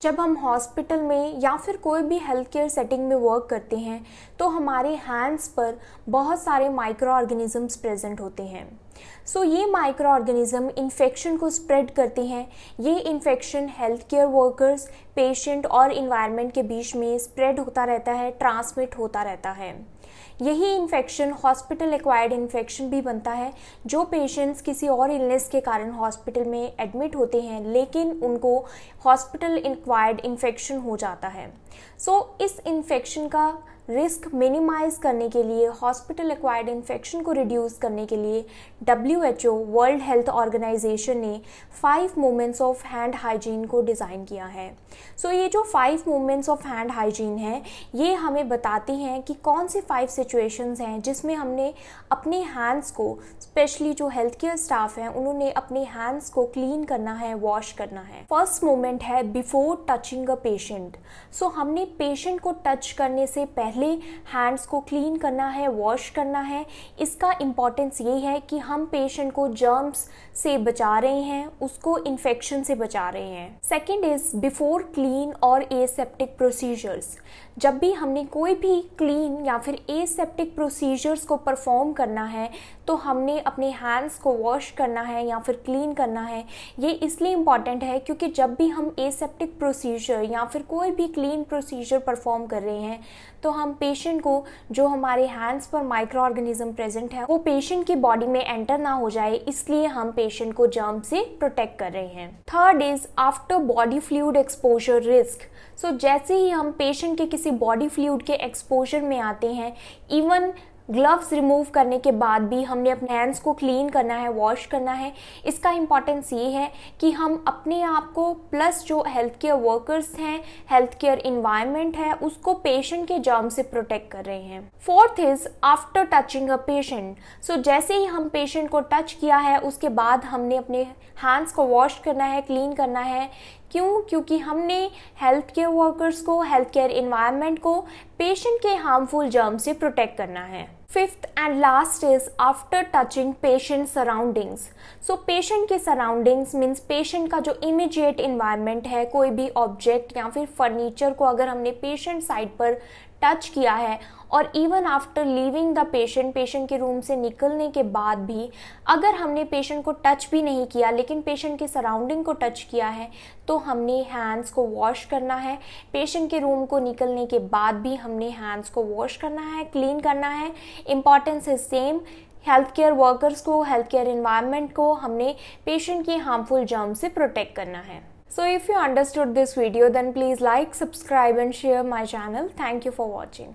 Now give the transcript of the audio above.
जब हम हॉस्पिटल में या फिर कोई भी हेल्थ केयर सेटिंग में वर्क करते हैं तो हमारे हैंड्स पर बहुत सारे माइक्रो ऑर्गेनिजम्स प्रेजेंट होते हैं। ये माइक्रो ऑर्गेनिज्म इन्फेक्शन को स्प्रेड करते हैं। ये infection health care workers, patient और इन्वायरमेंट के बीच में स्प्रेड होता रहता है, ट्रांसमिट होता रहता है। यही इन्फेक्शन हॉस्पिटल एक्वायर्ड इन्फेक्शन भी बनता है, जो पेशेंट्स किसी और इलनेस के कारण हॉस्पिटल में एडमिट होते हैं लेकिन उनको हॉस्पिटल एक्वायर्ड इन्फेक्शन हो जाता है। इस इन्फेक्शन का रिस्क मिनिमाइज करने के लिए, हॉस्पिटल एक्वायर्ड इन्फेक्शन को रिड्यूस करने के लिए WHO वर्ल्ड हेल्थ ऑर्गेनाइजेशन ने 5 मूवमेंट्स ऑफ हैंड हाइजीन को डिज़ाइन किया है। ये जो 5 मूवमेंट्स ऑफ हैंड हाइजीन है, ये हमें बताती हैं कि कौन सी 5 सिचुएशंस हैं जिसमें हमने अपने हैंड्स को, स्पेशली जो हेल्थ केयर स्टाफ हैं, उन्होंने अपने हैंड्स को क्लीन करना है, वॉश करना है। फर्स्ट मूवमेंट है बिफोर टचिंग अ पेशेंट। हमने पेशेंट को टच करने से पहले हैंड्स को क्लीन करना है, वॉश करना है। इसका इम्पॉर्टेंस ये है कि हम पेशेंट को जर्म्स से बचा रहे हैं, उसको इन्फेक्शन से बचा रहे हैं। सेकेंड इज बिफोर क्लीन और एसेप्टिक प्रोसीजर्स। जब भी हमने कोई भी क्लीन या फिर एसेप्टिक प्रोसीजर्स को परफॉर्म करना है तो हमने अपने हैंड्स को वॉश करना है या फिर क्लीन करना है। ये इसलिए इम्पॉर्टेंट है क्योंकि जब भी हम एसेप्टिक प्रोसीजर या फिर कोई भी क्लीन प्रोसीजर परफॉर्म कर रहे हैं तो हम पेशेंट को, जो हमारे हैंड्स पर माइक्रो ऑर्गेनिज्म प्रेजेंट है, वो पेशेंट की बॉडी में एंटर ना हो जाए, इसलिए हम पेशेंट को जर्म से प्रोटेक्ट कर रहे हैं। Third is after body fluid exposure risk. जैसे ही हम पेशेंट के किसी बॉडी फ्लूइड के एक्सपोजर में आते हैं, इवन ग्लव्स रिमूव करने के बाद भी हमने अपने हैंड्स को क्लीन करना है, वॉश करना है। इसका इम्पॉर्टेंस ये है कि हम अपने आप को प्लस जो हेल्थ केयर वर्कर्स हैं, हेल्थ केयर इन्वायरमेंट है, उसको पेशेंट के जर्म से प्रोटेक्ट कर रहे हैं। Fourth is after touching a patient. जैसे ही हम पेशेंट को टच किया है उसके बाद हमने अपने हैंड्स को वॉश करना है, क्लीन करना है। क्यों? क्योंकि हमने हेल्थ केयर वर्कर्स को, हेल्थ केयर इन्वायरमेंट को पेशेंट के हार्मफुल जर्म से प्रोटेक्ट करना है। Fifth and last is after touching patient surroundings. Patient के सराउंडिंग्स मीन्स पेशेंट का जो इमीडिएट इन्वायरमेंट है, कोई भी ऑब्जेक्ट या फिर फर्नीचर को अगर हमने पेशेंट साइड पर टच किया है और even after leaving the patient, patient के रूम से निकलने के बाद भी अगर हमने पेशेंट को टच भी नहीं किया लेकिन पेशेंट के सराउंडिंग को टच किया है तो हमने हैंड्स को वॉश करना है। पेशेंट के रूम को निकलने के बाद भी हमने हैंड्स को वॉश करना है, क्लीन करना है। Importance is same. Health care workers को, हेल्थ केयर इन्वायरमेंट को हमने पेशेंट के हार्मफुल जर्म से प्रोटेक्ट करना है। If you understood this video, then please like, subscribe and share my channel. Thank you for watching.